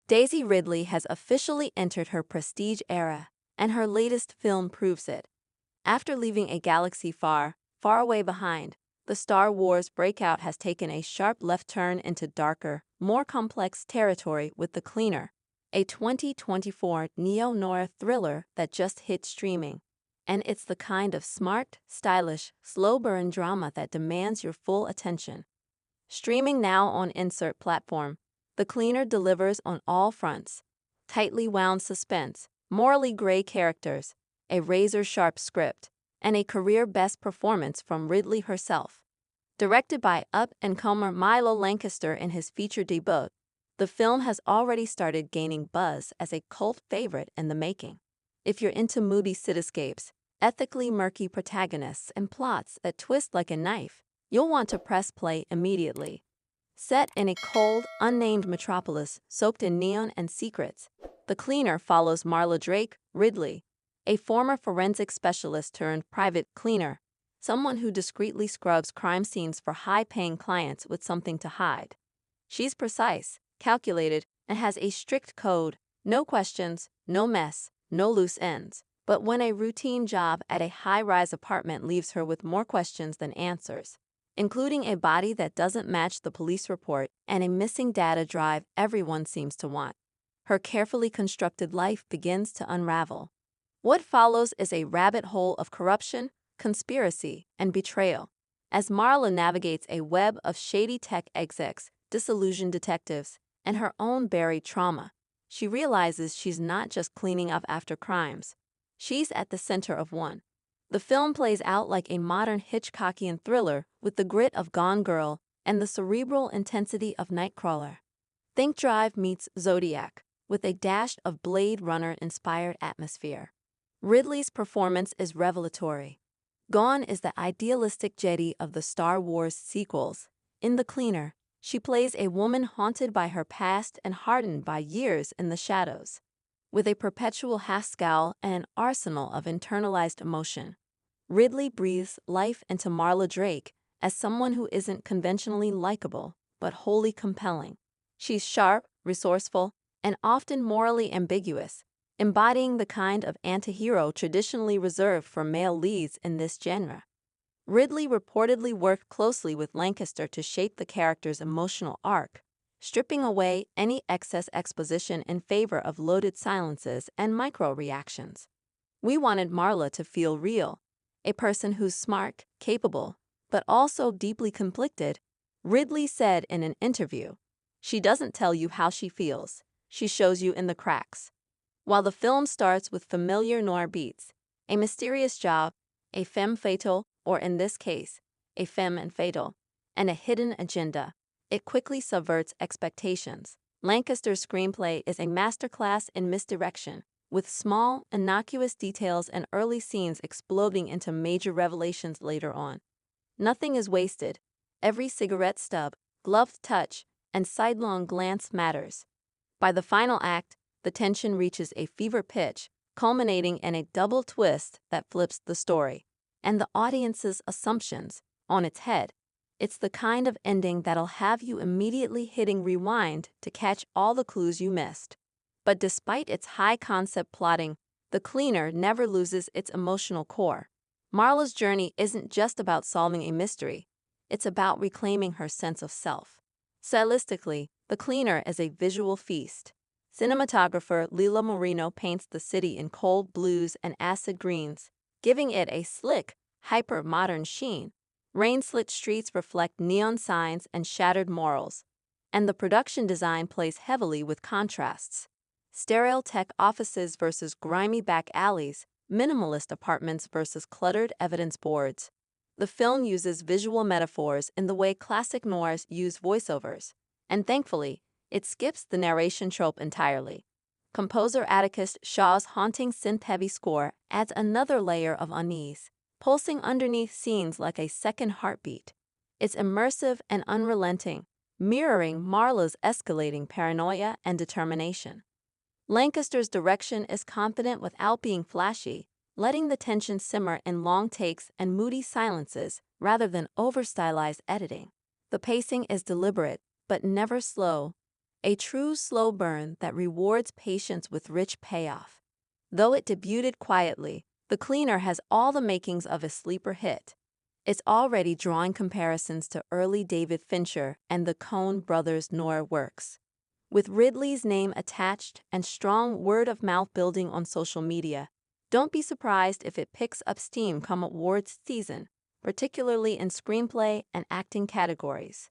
Daisy Ridley has officially entered her prestige era, and her latest film proves it. After leaving a galaxy far, far away behind, the Star Wars breakout has taken a sharp left turn into darker, more complex territory with The Cleaner, a 2024 neo-noir thriller that just hit streaming. And it's the kind of smart, stylish, slow-burn drama that demands your full attention. Streaming now on insert platform, The Cleaner delivers on all fronts. Tightly wound suspense, morally gray characters, a razor-sharp script, and a career-best performance from Ridley herself. Directed by up-and-comer Milo Lancaster in his feature debut, the film has already started gaining buzz as a cult favorite in the making. If you're into moody cityscapes, ethically murky protagonists, and plots that twist like a knife, you'll want to press play immediately. Set in a cold, unnamed metropolis soaked in neon and secrets, The Cleaner follows Marla Drake Ridley, a former forensic specialist turned private cleaner, someone who discreetly scrubs crime scenes for high-paying clients with something to hide. She's precise, calculated, and has a strict code: no questions, no mess, no loose ends. But when a routine job at a high-rise apartment leaves her with more questions than answers, including a body that doesn't match the police report and a missing data drive everyone seems to want, her carefully constructed life begins to unravel. What follows is a rabbit hole of corruption, conspiracy, and betrayal, as Marla navigates a web of shady tech execs, disillusioned detectives, and her own buried trauma. She realizes she's not just cleaning up after crimes. She's at the center of one. The film plays out like a modern Hitchcockian thriller with the grit of Gone Girl and the cerebral intensity of Nightcrawler. Think Drive meets Zodiac, with a dash of Blade Runner-inspired atmosphere. Ridley's performance is revelatory. Gone is the idealistic Jedi of the Star Wars sequels. In The Cleaner, she plays a woman haunted by her past and hardened by years in the shadows, with a perpetual half-scowl and an arsenal of internalized emotion. Ridley breathes life into Marla Drake as someone who isn't conventionally likable, but wholly compelling. She's sharp, resourceful, and often morally ambiguous, embodying the kind of antihero traditionally reserved for male leads in this genre. Ridley reportedly worked closely with Lancaster to shape the character's emotional arc, stripping away any excess exposition in favor of loaded silences and micro-reactions. We wanted Marla to feel real, a person who's smart, capable, but also deeply conflicted, Ridley said in an interview. She doesn't tell you how she feels, she shows you in the cracks. While the film starts with familiar noir beats, a mysterious job, a femme fatale, or in this case, a femme and fatal, and a hidden agenda, it quickly subverts expectations. Lancaster's screenplay is a masterclass in misdirection, with small, innocuous details and early scenes exploding into major revelations later on. Nothing is wasted. Every cigarette stub, gloved touch, and sidelong glance matters. By the final act, the tension reaches a fever pitch, culminating in a double twist that flips the story and the audience's assumptions on its head. It's the kind of ending that'll have you immediately hitting rewind to catch all the clues you missed. But despite its high-concept plotting, The Cleaner never loses its emotional core. Marla's journey isn't just about solving a mystery, it's about reclaiming her sense of self. Stylistically, The Cleaner is a visual feast. Cinematographer Lila Moreno paints the city in cold blues and acid greens, giving it a slick, hyper-modern sheen. Rain-slit streets reflect neon signs and shattered morals, and the production design plays heavily with contrasts. Sterile tech offices versus grimy back alleys, minimalist apartments versus cluttered evidence boards. The film uses visual metaphors in the way classic noirs use voiceovers, and thankfully, it skips the narration trope entirely. Composer Atticus Shaw's haunting synth-heavy score adds another layer of unease, pulsing underneath scenes like a second heartbeat. It's immersive and unrelenting, mirroring Marla's escalating paranoia and determination. Lancaster's direction is confident without being flashy, letting the tension simmer in long takes and moody silences rather than over-stylized editing. The pacing is deliberate, but never slow. a true slow burn that rewards patience with rich payoff. Though it debuted quietly, The Cleaner has all the makings of a sleeper hit. It's already drawing comparisons to early David Fincher and the Coen brothers' noir works. With Ridley's name attached and strong word-of-mouth building on social media, don't be surprised if it picks up steam come awards season, particularly in screenplay and acting categories.